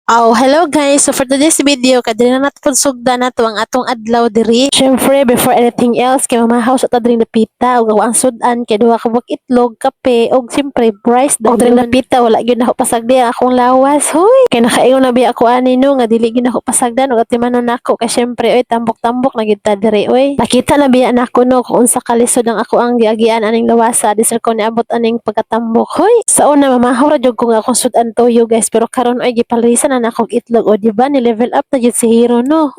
Oh, hello guys. So for today's video, kadiri na natin sugdan nato ang atong adlaw diri. Syempre, before anything else, kay mamahaw sa tadring napita ug ang sudan kay duha ka buwak itlog, kape ug syempre rice dayon. Og dring napita wala gyud na ako pasagdi ang akong lawas. Hoy, kay nakaingon na biya ako ani no nga dili gyud na ako pasagdan ug atimanon nako kay syempre oy tambok-tambok na gyud ta diri oy. Nakita na biya nako no kung unsa kalisod ang ako ang giagian aning lawasa disir ko niabot aning pagkatambok. Hoy, sa una mamahaw ra jud ko nga akong sudan toyo guys pero karon oy gipalrisan na akong itlog o di ba ni level up na gyud si Hero no.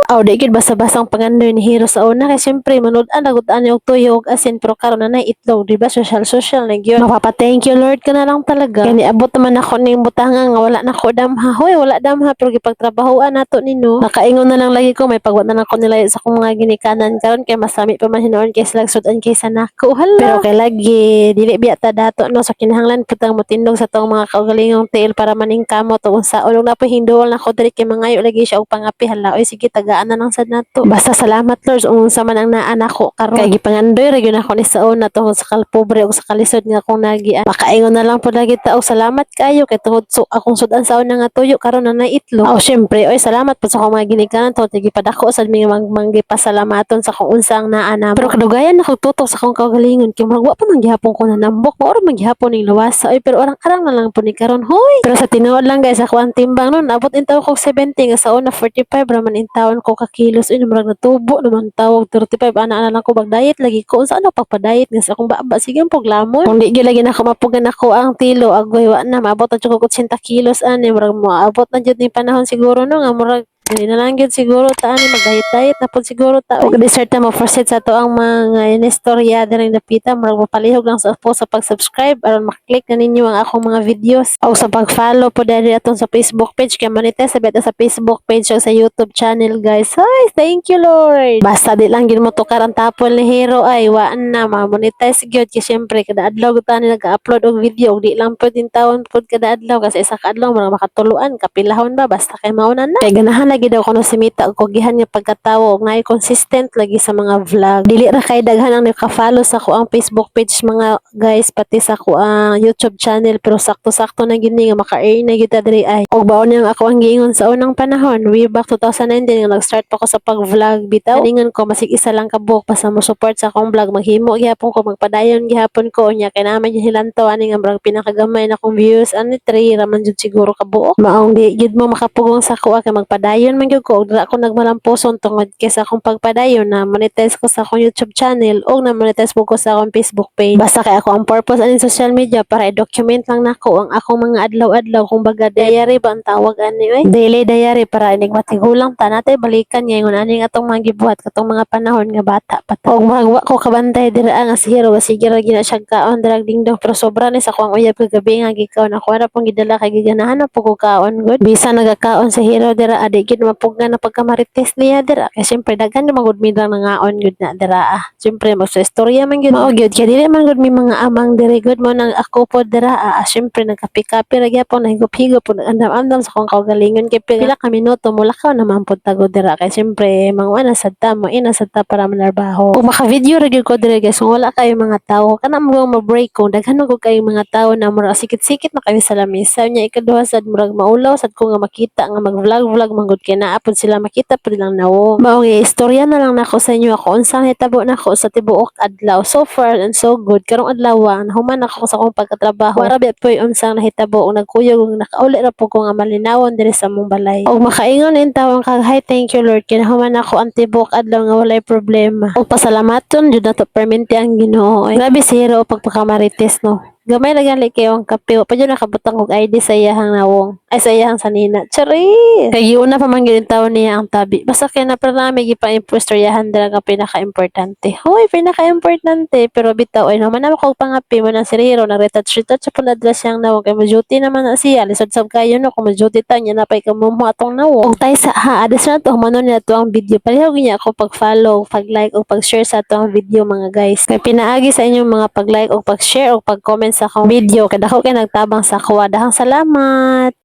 Aw di gyud basa-basang pangandoy ni Hero sa una kay syempre manud-an nagutaan og tuyo ug asin pero karon na nay itlog di ba social na gyud. Mapapa-thank you Lord ka na lang talaga. Kani abot naman ako ning butangan nga wala na ko damha. Hoy wala damha pero gipagtrabahoan nato nino. Nakaingon na lang lagi ko may pagwat na lang ko nila sa akong mga ginikanan karon kay masami pa man hinuon kay sila sudan kaysa nako. Hala. Pero kay lagi dili biya ta dato no so kinahanglan putang motindog sa tong mga kaugalingong tiil para maning kamo to unsa ulong na po hinduol na ko diri kay mangayo lagi siya og pangapi hala oy sige tagaan na lang sad nato basta salamat Lord unsa man ang naa nako karon kay gipangandoy ra gyud ako ni saon na tungod sa kalpobre ug sa kalisod nga akong nagian makaingon na lang pud lagi ta og salamat kayo kay tungod so akong sudan saon na nga tuyo karon na nay itlog aw syempre oy salamat pud sa akong mga ginikanan tungod gipadako sad mi manggipasalamaton sa kung unsa ang naa na pero kadugayan ako tutok sa akong kaugalingon kay murag wa pa man gihapon ko nanambok mao ra man gihapon ning lawasa oy pero arang-arang na lang pud ni karon hoy pero sa tinuod lang guys ako ang timbang nun abot intaw ko 70 nga sa una 45 raman intawon ko ka kilos ini murag natubo naman tawag 35 ana lang ko bag diet lagi ko unsa ano pagpa-diet nga sa akong baba sige pog lamon kung di gyud lagi na ako mapugan ako ang tilo agoy wa na maabot na jud ko 80 kilos ani murag moabot na jud ni panahon siguro no nga murag dili na lang gyud siguro ta ani mag-diet na pud siguro ta og dessert na mo proceed sa to ang mga inistorya diring dapita murag mapalihog lang sa po sa pag-subscribe aron maklik na ninyo ang akong mga videos o sa pag-follow po diri aton sa Facebook page kay monetize sabi sa Facebook page o sa YouTube channel guys. Ay, thank you Lord. Basta di lang gyud mo tukar ang tapon ni Hero ay wa na ma-monetize gyud kay syempre kada adlaw gud ta ni nag-upload og video og di lang pud in taon pud kada adlaw kasi isa ka adlaw murag makatuluan kapilahon ba basta kay mauna na kay ganahan lagi daw kuno simita og kugihan nga pagkatawo og naay consistent lagi sa mga vlog dili ra kay daghan ang naka-follow sa ko ang Facebook page mga guys pati sa ko ang YouTube channel pero sakto-sakto na gini nga maka-earn na gyud diri ay og baon yang ako ang giingon sa unang panahon way back 2019 nga nag-start pa ko sa pag-vlog bitaw ningon ko masig isa lang ka buok pa sa mo support sa akong vlog maghimo gyapon ko magpadayon gyapon ko nya kay naman yung hilanto ani nga murag pinakagamay na kong views ani 3 raman jud siguro ka buok maong di gyud mo makapugong sa ko kay magpadayon man gyud ko og dira ako nagmalamposon tungod kay sa akong pagpadayon na monetize ko sa akong YouTube channel og na monetize po ko sa akong Facebook page basta kay ako ang purpose ani social media para i-document lang nako ang akong mga adlaw-adlaw kung baga diary ba ang tawag ani oy daily diary para inig matigulang ta natay balikan ngayon ani atong mga gibuhat katong mga panahon nga bata pa ta og magwa ko kabantay dira nga si Hero sige ra gina siya kaon dira dingdong pero sobra ni sa akong uyab kagabi nga gikaon ako ra pong gidala kay giganahan na po ko kaon good bisa nagakaon si Hero dira adi gid mapugan na pagkamarites niya dira kay syempre daghan na magud mi lang nangaon gud na dira syempre mo sa istorya man gud mao gud kay dili man gud mi mga amang diri gud mo nang ako po dira syempre nagkapi-kapi ra gyapon nahigop-higop pud andam-andam sa akong kaugalingon kay pila ka minuto mulakaw naman pud tago dira kay syempre mangwana sad ta mo ina sad ta para manarbaho ug maka-video ra gyud ko diri guys kung wala kayo mga tawo kana mo ma-break ko daghan ko kayo mga tawo na murag sikit-sikit na kayo sa lamesa nya ikaduha sad murag maulaw sad ko nga makita nga mag-vlog mangud kay naa pud sila makita pud lang nawo mao nga istorya na lang nako sa inyo ako unsang hitabo nako sa tibuok adlaw so far and so good karong adlaw human ako sa akong pagkatrabaho wara biya poy unsang nahitabo ug nagkuyog ug nakauli ra po ko nga malinawon diri sa mong balay ug makaingon in tawang kag hi thank you Lord kay human ako ang tibuok adlaw nga walay problema ug pasalamaton jud nato permente ang Ginoo grabe si Hero pagpakamarites no gamay lang gali kayo ang kape. Pa dyan nakabutang kong ID sa iyahang nawong. Ay, sa iyahang sanina. Tsari! Kaya una pa man ganun taon niya ang tabi. Basta kaya na parami gipa-impostoryahan dala nga pinaka-importante. Hoy, pinaka-importante. Pero bitaw, ay naman naman kong pangapi mo ng siriro. Nag-retouch-retouch sa punadlas siyang nawong. Kaya majuti naman na siya. Lisod-sab kayo no. Kung majuti ta niya, napay ka mo atong nawong. Kung tayo sa adres na to, manon niya to ang video. Palihog niya ako pag-follow, pag-like, o pag-share sa to ang video mga guys. Kaya pinaagi sa inyong mga pag-like, o pag-share, o pag-comment sa akong video kada ko kay nagtabang sa kuha dahang salamat.